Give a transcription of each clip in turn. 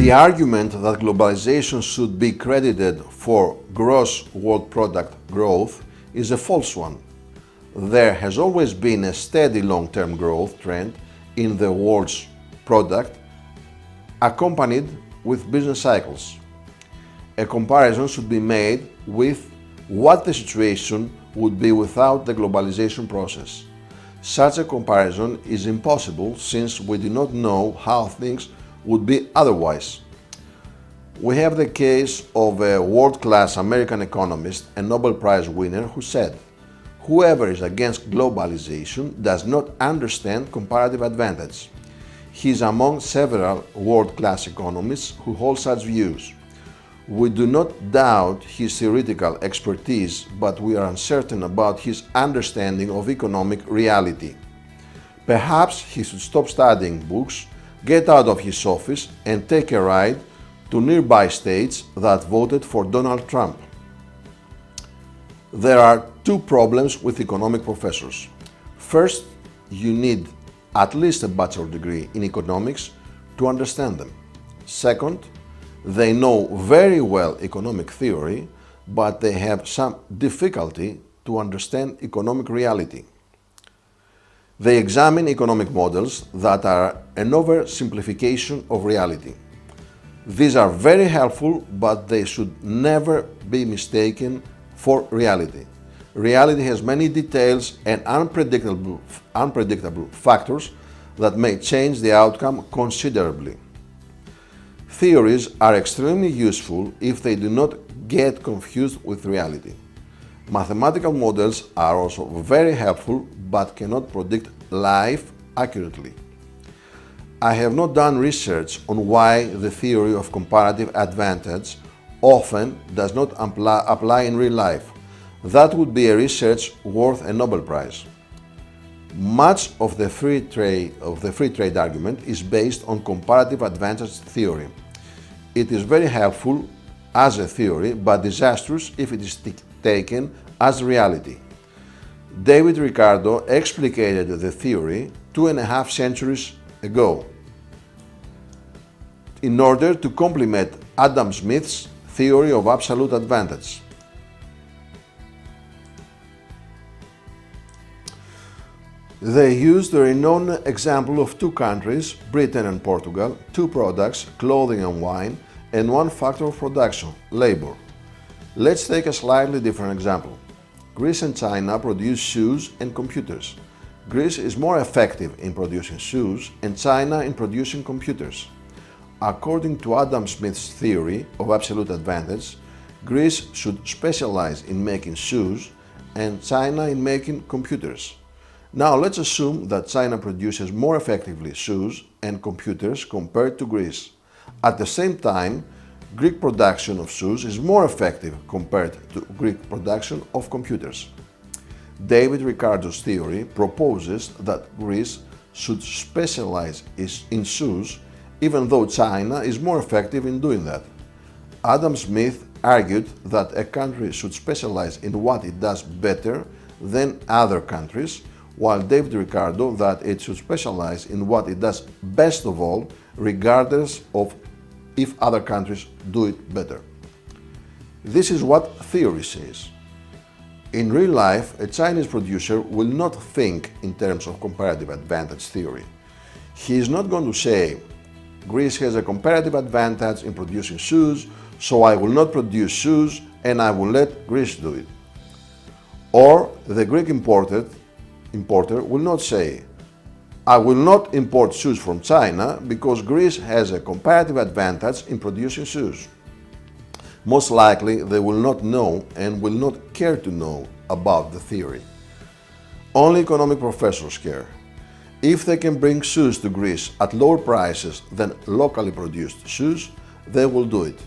The argument that globalization should be credited for gross world product growth is a false one. There has always been a steady long-term growth trend in the world's product, accompanied with business cycles. A comparison should be made with what the situation would be without the globalization process. Such a comparison is impossible since we do not know how things would be otherwise. We have the case of a world-class American economist and Nobel Prize winner who said, "Whoever is against globalization does not understand comparative advantage." He is among several world-class economists who hold such views. We do not doubt his theoretical expertise, but we are uncertain about his understanding of economic reality. Perhaps he should stop studying books, get out of his office, and take a ride to nearby states that voted for Donald Trump. There are two problems with economic professors. First, you need at least a bachelor degree in economics to understand them. Second, they know very well economic theory, but they have some difficulty to understand economic reality. They examine economic models that are an oversimplification of reality. These are very helpful, but they should never be mistaken for reality. Reality has many details and unpredictable factors that may change the outcome considerably. Theories are extremely useful if they do not get confused with reality. Mathematical models are also very helpful but cannot predict life accurately. I have not done research on why the theory of comparative advantage often does not apply in real life. That would be a research worth a Nobel Prize. Much of the free trade argument is based on comparative advantage theory. It is very helpful as a theory, but disastrous if it is taken as reality. David Ricardo explicated the theory 2.5 centuries ago in order to complement Adam Smith's theory of absolute advantage. They used the renowned example of two countries, Britain and Portugal, two products, clothing and wine, and one factor of production, labor. Let's take a slightly different example. Greece and China produce shoes and computers. Greece is more effective in producing shoes and China in producing computers. According to Adam Smith's theory of absolute advantage, Greece should specialize in making shoes and China in making computers. Now let's assume that China produces more effectively shoes and computers compared to Greece. At the same time, Greek production of shoes is more effective compared to Greek production of computers. David Ricardo's theory proposes that Greece should specialize in shoes, even though China is more effective in doing that. Adam Smith argued that a country should specialize in what it does better than other countries, while David Ricardo that it should specialize in what it does best of all, regardless of if other countries do it better. This is what theory says. In real life, a Chinese producer will not think in terms of comparative advantage theory. He is not going to say, Greece has a comparative advantage in producing shoes, so I will not produce shoes and I will let Greece do it. Or the Greek importer will not say, I will not import shoes from China because Greece has a comparative advantage in producing shoes. Most likely they will not know and will not care to know about the theory. Only economic professors care. If they can bring shoes to Greece at lower prices than locally produced shoes, they will do it.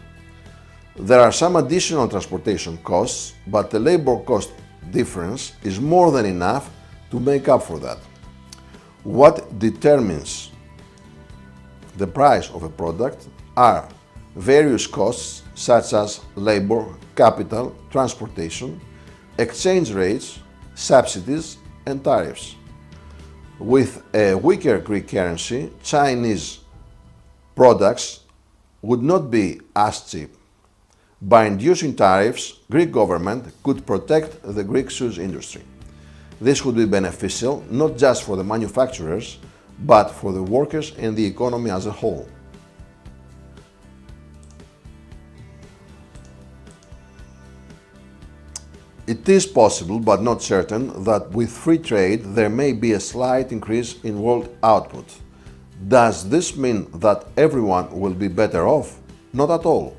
There are some additional transportation costs, but the labor cost difference is more than enough to make up for that. What determines the price of a product are various costs such as labor, capital, transportation, exchange rates, subsidies, and tariffs. With a weaker Greek currency, Chinese products would not be as cheap. By inducing tariffs, Greek government could protect the Greek shoes industry. This would be beneficial not just for the manufacturers, but for the workers and the economy as a whole. It is possible, but not certain, that with free trade there may be a slight increase in world output. Does this mean that everyone will be better off? Not at all.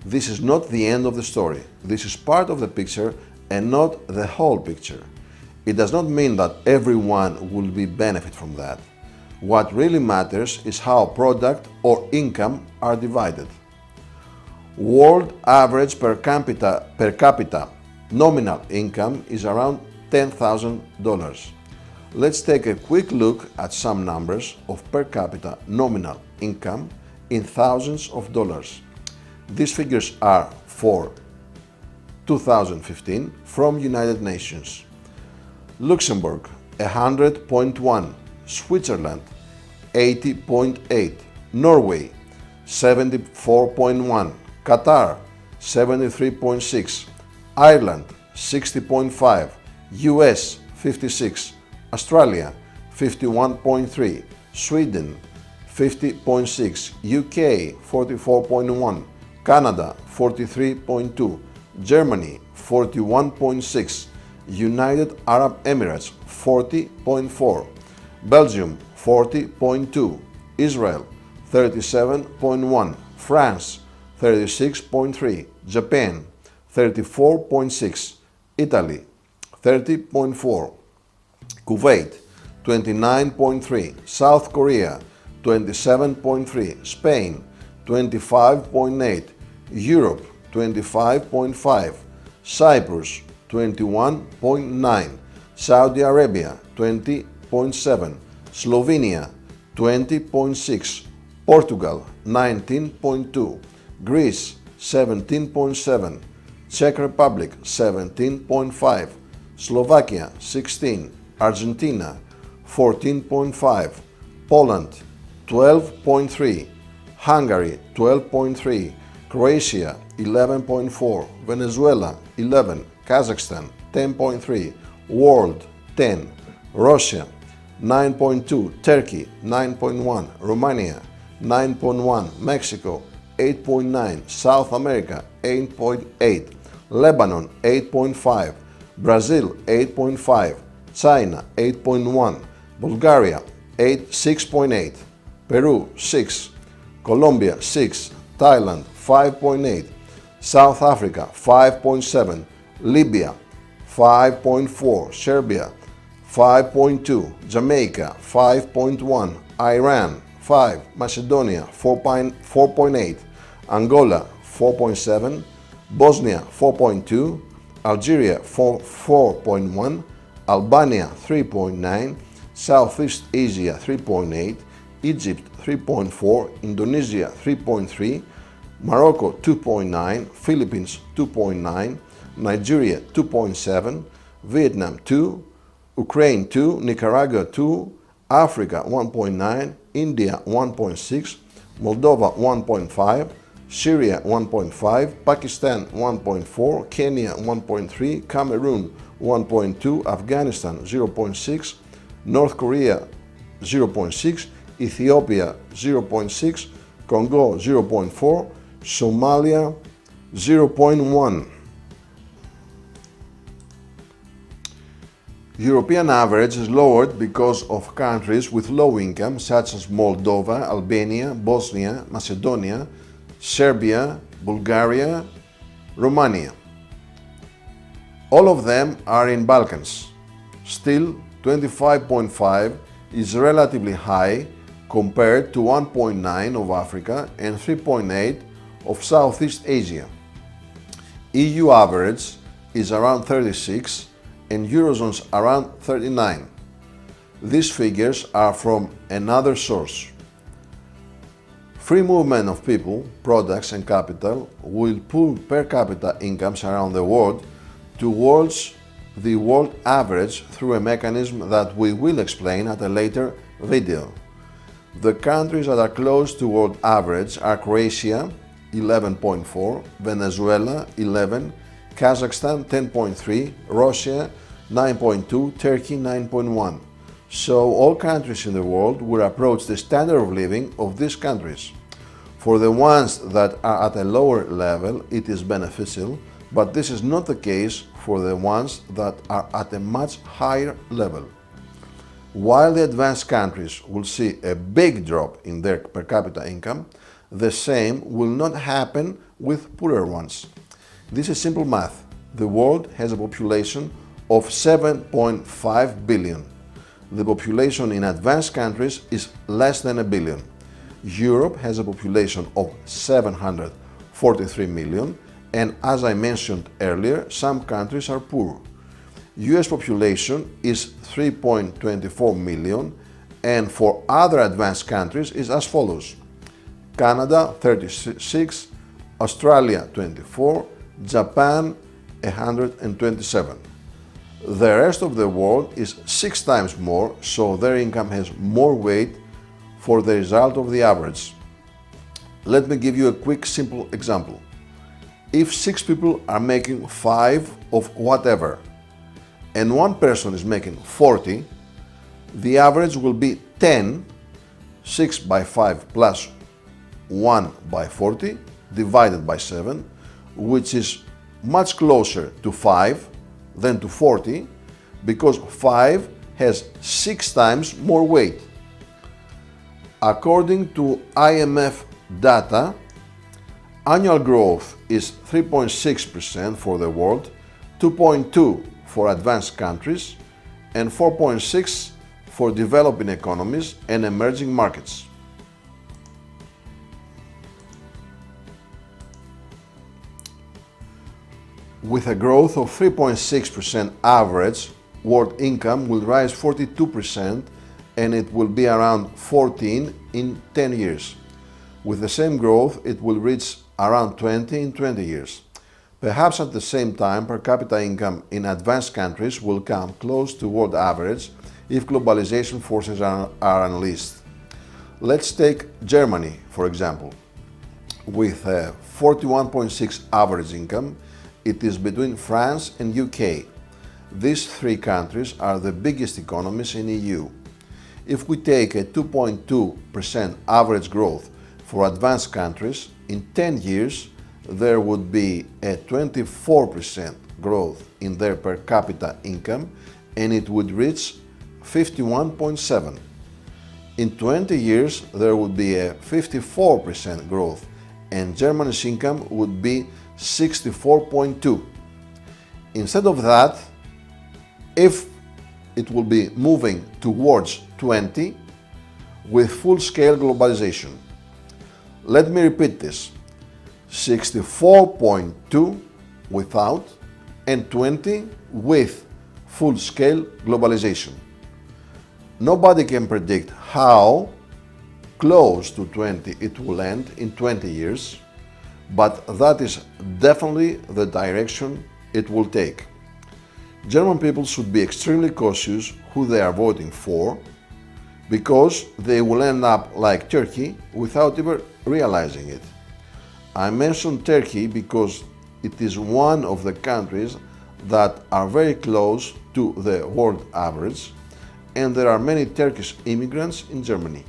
This is not the end of the story. This is part of the picture and not the whole picture. It does not mean that everyone will benefit from that. What really matters is how product or income are divided. World average per capita nominal income is around $10,000. Let's take a quick look at some numbers of per capita nominal income in thousands of dollars. These figures are for 2015 from United Nations. Luxembourg 100.1, Switzerland 80.8, Norway 74.1, Qatar 73.6, Ireland 60.5, US 56, Australia 51.3, Sweden 50.6, UK 44.1, Canada 43.2, Germany 41.6, United Arab Emirates 40.4, Belgium 40.2, Israel 37.1, France 36.3, Japan 34.6, Italy 30.4, Kuwait 29.3, South Korea 27.3, Spain 25.8, Europe 25.5, Cyprus 21.9, Saudi Arabia 20.7, Slovenia 20.6, Portugal 19.2, Greece 17.7, Czech Republic 17.5, Slovakia 16, Argentina 14.5, Poland 12.3, Hungary 12.3, Croatia 11.4, Venezuela 11, Kazakhstan 10.3, World 10, Russia 9.2, Turkey 9.1, Romania 9.1, Mexico 8.9, South America 8.8, Lebanon 8.5, Brazil 8.5, China 8.1, Bulgaria 6.8, Peru 6, Colombia 6, Thailand 5.8, South Africa 5.7, Libya 5.4, Serbia 5.2, Jamaica 5.1, Iran 5, Macedonia 4.8, Angola 4.7, Bosnia 4.2, Algeria 4.1, Albania 3.9, Southeast Asia 3.8, Egypt 3.4, Indonesia 3.3, Morocco 2.9, Philippines 2.9, Nigeria 2.7, Vietnam 2, Ukraine 2, Nicaragua 2, Africa 1.9, India 1.6, Moldova 1.5, Syria 1.5, Pakistan 1.4, Kenya 1.3, Cameroon 1.2, Afghanistan 0.6, North Korea 0.6, Ethiopia 0.6, Congo 0.4, Somalia 0.1. European average is lowered because of countries with low income such as Moldova, Albania, Bosnia, Macedonia, Serbia, Bulgaria, Romania. All of them are in Balkans. Still, 25.5 is relatively high compared to 1.9 of Africa and 3.8 of Southeast Asia. EU average is around 36 and Eurozone's around 39. These figures are from another source. Free movement of people, products and capital will pull per capita incomes around the world towards the world average through a mechanism that we will explain at a later video. The countries that are close to world average are Croatia, 11.4, Venezuela, 11, Kazakhstan, 10.3, Russia, 9.2, Turkey, 9.1. So all countries in the world will approach the standard of living of these countries. For the ones that are at a lower level, it is beneficial, but this is not the case for the ones that are at a much higher level. While the advanced countries will see a big drop in their per capita income, the same will not happen with poorer ones. This is simple math. The world has a population of 7.5 billion. The population in advanced countries is less than a billion. Europe has a population of 743 million, and as I mentioned earlier, some countries are poor. US population is 3.24 million, and for other advanced countries is as follows: Canada 36, Australia 24, Japan 127. The rest of the world is 6 times more, so their income has more weight for the result of the average. Let me give you a quick simple example. If 6 people are making 5 of whatever, and one person is making 40, the average will be 10, 6 by 5 plus 1 by 40 divided by 7, which is much closer to 5 than to 40, because 5 has 6 times more weight. According to IMF data, annual growth is 3.6% for the world, 2.2% for advanced countries, and 4.6% for developing economies and emerging markets. With a growth of 3.6% average, world income will rise 42%, and it will be around 14 in 10 years. With the same growth, it will reach around 20 in 20 years. Perhaps at the same time, per capita income in advanced countries will come close to world average if globalization forces are unleashed. Let's take Germany, for example. With a 41.6 average income, it is between France and UK. These 3 countries are the biggest economies in EU. If we take a 2.2% average growth for advanced countries, in 10 years there would be a 24% growth in their per capita income, and it would reach 51.7. In 20 years there would be a 54% growth, and Germany's income would be 64.2. Instead of that, if it will be moving towards 20 with full-scale globalization. Let me repeat this: 64.2 without and 20 with full-scale globalization. Nobody can predict how close to 20 it will end in 20 years, but that is definitely the direction it will take. German people should be extremely cautious who they are voting for, because they will end up like Turkey without even realizing it. I mentioned Turkey because it is one of the countries that are very close to the world average, and there are many Turkish immigrants in Germany.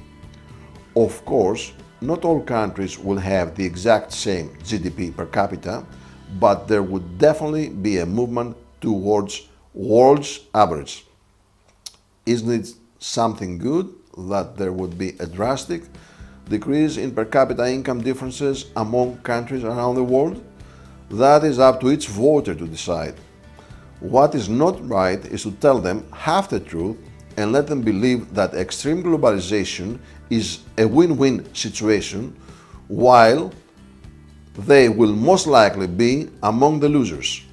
Of course, not all countries will have the exact same GDP per capita, but there would definitely be a movement towards world's average. Isn't it something good that there would be a drastic decrease in per capita income differences among countries around the world? That is up to each voter to decide. What is not right is to tell them half the truth and let them believe that extreme globalization is a win-win situation, while they will most likely be among the losers.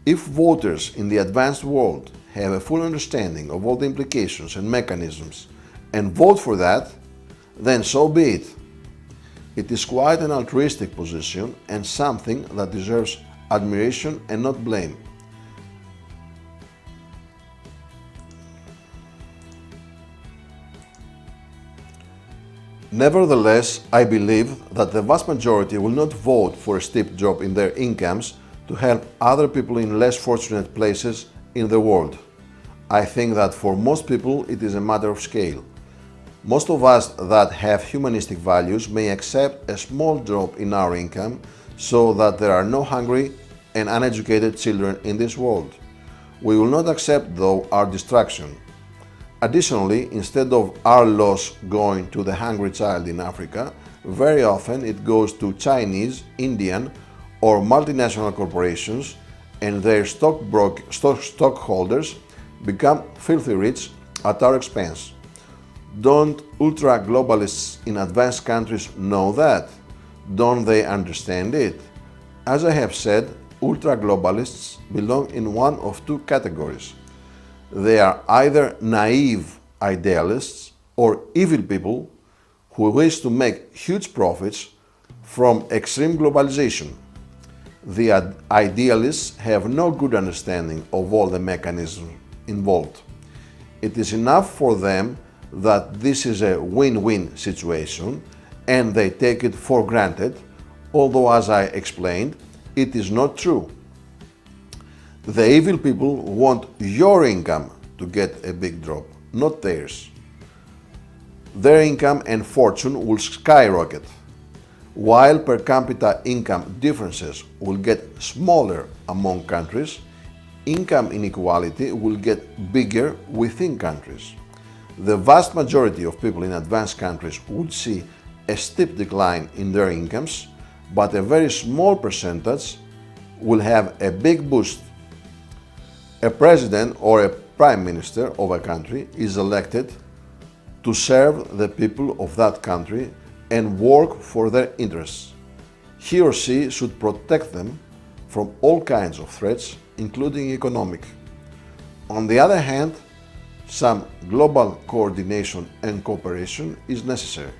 If voters in the advanced world have a full understanding of all the implications and mechanisms and vote for that, then so be it. It is quite an altruistic position and something that deserves admiration and not blame. Nevertheless, I believe that the vast majority will not vote for a steep drop in their incomes to help other people in less fortunate places in the world. I think that for most people it is a matter of scale. Most of us that have humanistic values may accept a small drop in our income so that there are no hungry and uneducated children in this world. We will not accept, though, our destruction. Additionally, instead of our loss going to the hungry child in Africa, very often it goes to Chinese, Indian, or multinational corporations, and their stockholders become filthy rich at our expense. Don't ultra-globalists in advanced countries know that? Don't they understand it? As I have said, ultra-globalists belong in one of two categories. They are either naive idealists or evil people who wish to make huge profits from extreme globalization. The idealists have no good understanding of all the mechanisms involved. It is enough for them that this is a win-win situation and they take it for granted, although, as I explained, it is not true. The evil people want your income to get a big drop, not theirs. Their income and fortune will skyrocket, while per capita income differences will get smaller among countries. Income inequality will get bigger within countries. The vast majority of people in advanced countries would see a steep decline in their incomes, but a very small percentage will have a big boost. A president or a prime minister of a country is elected to serve the people of that country and work for their interests. He or she should protect them from all kinds of threats, including economic. On the other hand, some global coordination and cooperation is necessary.